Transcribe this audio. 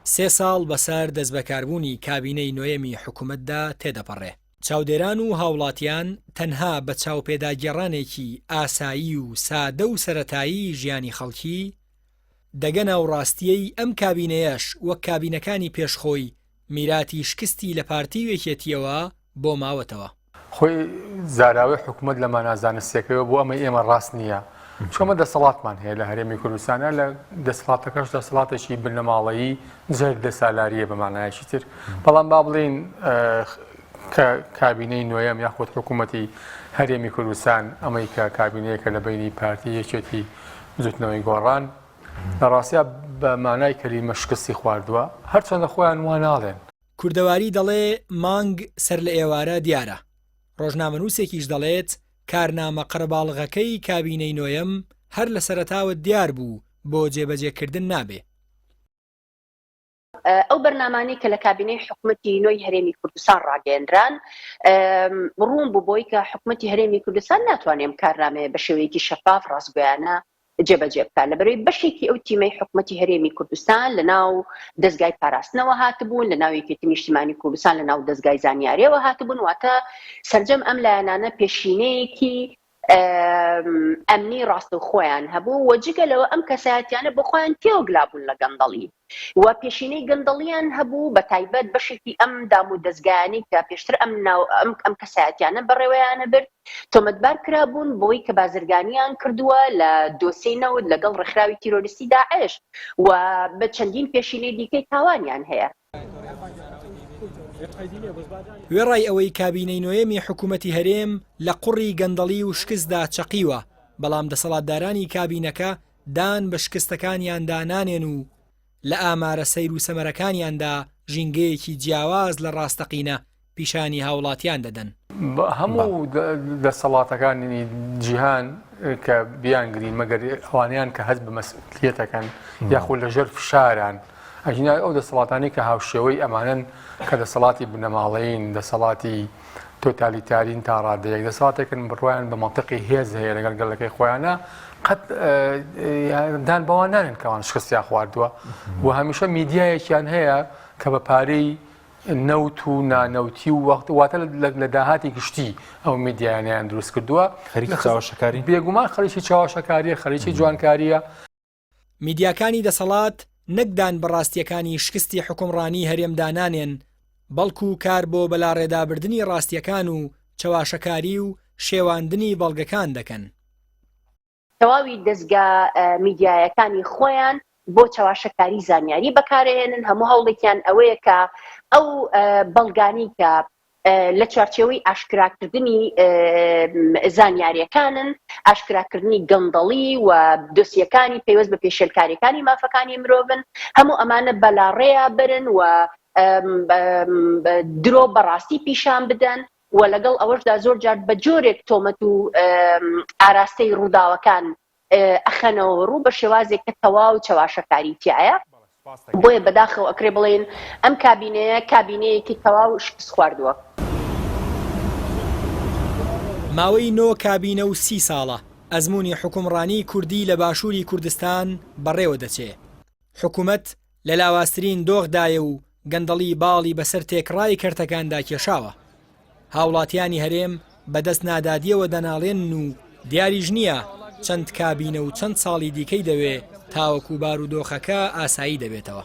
3 ساڵ بەسەر دەستبەکاربوونی کابینەی نوێیەمی حکوومەتدا تێدەپەڕێ. چاودێران و هاوڵاتیان تەنها بە چاوپێداگێڕانێکی ئاسایی و سادە و سەرەتایی ژیانی خەڵکی دەگە ناوڕاستیەی ئەم کابینەیەش وەک کابینەکانی پێشخۆی میراتی شکستی لە پارتی وێکێتیەوە بۆ ماوەتەوە. خۆی زاراوی حکوومەت لە مانازانستیەکەوە بۆ ئەمە ئێمە ڕاست نییە. چۆمە دەسەڵاتمان هەیە لە هەرێمی کوردستانە لە دەسەڵاتەکەش دەسەڵاتێکی بنەماڵەیی جێک دەسالاريە بەمانایەکی تر. بەڵام با بڵێن کابینەی نوێیەم یاخۆت حکوومەتی هەرێمی کوردستان ئەمەی کە کابینەیەکە لە بینی پارتی یەکێتی زوتنەوەی گۆڕان لە ڕاستیە بە مانای کەلیمە شکستی خواردووە هەرچەندە خۆیان وا ناڵێن. کوردەواری دەڵێ مانگ سەر لە ئێوارە دیارە. ڕۆژنامەنووسێکیش دەڵێت کارنامە قەرەباڵغەکەی کابینەی نوێیەم هەر لە سەرەتاوە دیار بوو بۆ جێبەجێکردن نابێ. ئەو بەرنامانەی کە لە کابینەی حکوومەتی نوێی هەرێمی کوردستان ڕاگەیەندران ڕوون بوو بۆی کە حکوومەتی هەرێمی کوردستان ناتوانێت کارنامەیە بە شێوەیەکی شەفاف ڕاستگویانە جێبەجێ بکات لەبەرەوەی بەشێکی ئەو تیمەی حکوومەتی هەرێمی کوردستان لە ناو دەستگای پاراستنەوە هاتبوون، لە ناو یەکێتی نیشتیمانی کوردستان لە ناو دەستگای زانیاریەوە هاتبوون، واتە سەرجەم ئەم لایەنانە پێشینەیەکی ئەمنی ڕاستە خۆیان هەبوو و جگەلەوە ئەم کەسایەتیانە بۆ خۆیان تێوەگلابوون لە گەندەڵی و پێشینەی گەندەڵیان هەبوو بە تایبەت بەشێکی ئەم دام و دەستگایانی کە پێشتر ئەم کەسایەتیانە بەڕێوەیانە برد تۆمەتبار کرابوون بۆی کە بازرگانیان کردووە لە دۆسیەی نەوت لەگەڵ ڕێکخراوی تیرۆریستی داعش و بە چەندین پێشینەی دیکەی تاوانیان هەیە. وێڕای ئەوەی کابینەی نوێیەمی حکوومەتی هەرێم لە قوڕی گەندەڵی و شکستدا چەقیوە، بەڵام دەسەڵاتدارانی کابینەکە دان بە شکستەکانیاندا نانێن و لە ئامارە سەیر و سەمەرەکانیاندا ژینگەیەکی جیاواز لە ڕاستەقینە پیشانی هاوڵاتیان دەدەن. هەموو دەسەڵاتەکانی جیهان کە بیانگرین مەگەر ئەوانیان کە هەست بە مەسئولیەتەکەن یاخۆ لەژێر فشاران ئەژینای ئەو دەسەڵاتانی کە هاوشێوەی ئەمانن کە دەسەڵاتی بنەماڵەیین دەسەڵاتی تۆتالیتارین تا ڕادەیەک دەسەڵاتێکن بڕوایان بە مەنتیقی هێز هەیە لەگەڵ گەڵەکەی خۆیانە قەت دان بەوان نانێن کەوان شکستیان خواردووە و هەمیشە میدیایەکیان هەیە کە بە پارەی نەوت و نانەوتی و وەخت واتە لە داهاتی گشتی ئەو میدیایانیان دروست کردووە بێگومان خەریکی چاوەشەکاریە خەریکی جوانکاریە. میدیاکانی دەسەڵات نەکدان بەڕاستیەکانی شکستی حکومڕانی هەرێمدانانێن بەڵکو کار بۆ بەلاڕێدابردنی ڕاستیەکان و چاواشەکاری و شێواندنی بەڵگەکان دەکەن. تەواوی دەستگا میدیایەکانی خۆیان بۆ چاواشەکاری زانیاری بەکارهێنن هەموو هەوڵێکیان ئەوەیە کە ئەو بەڵگانی کە لە چارچێوەی ئاشکراکردنی زانیاریەکانن ئاشکراکردنی گەندەڵی و دۆسیەکانی پێوەست بە پێشێلکاریەکانی مافەکانی مرۆڤن هەموو ئەمانە بەلاڕێیا برن و درۆ بەڕاستی پیشان بدەن و لەگەڵ ئەوەشدا زۆر جار بە جۆرێک تۆمەت و ئاراستەی ڕووداوەکان ئەخەنەوە ڕوو بە شێوازێک کە تەواو چاواشەکاری تایە. بۆیە بەداخەوە ئەکرێ بڵێن ئەم کابینەیە کابینەیەکی تەواو شکست خواردووە. ماوەی 9 کابینە و 30 ساڵە ئەزمموی حکومڕانی کوردی لە باشووری کوردستان بەڕێوە دەچێت. حکوومەت لە لاوااسترین دۆخدایە و گەندەڵی باڵی بەسەر تێکڕای کەرتەکاندا کێشاوە. هاوڵاتیانی هەرێم بەدەست نادادیەوە دەناڵێن و دیاریش نییە چەند کابینە و چەند ساڵی دیکەی دەوێ تاوەکو بارودۆخەکە ئاسایی دەبێتەوە.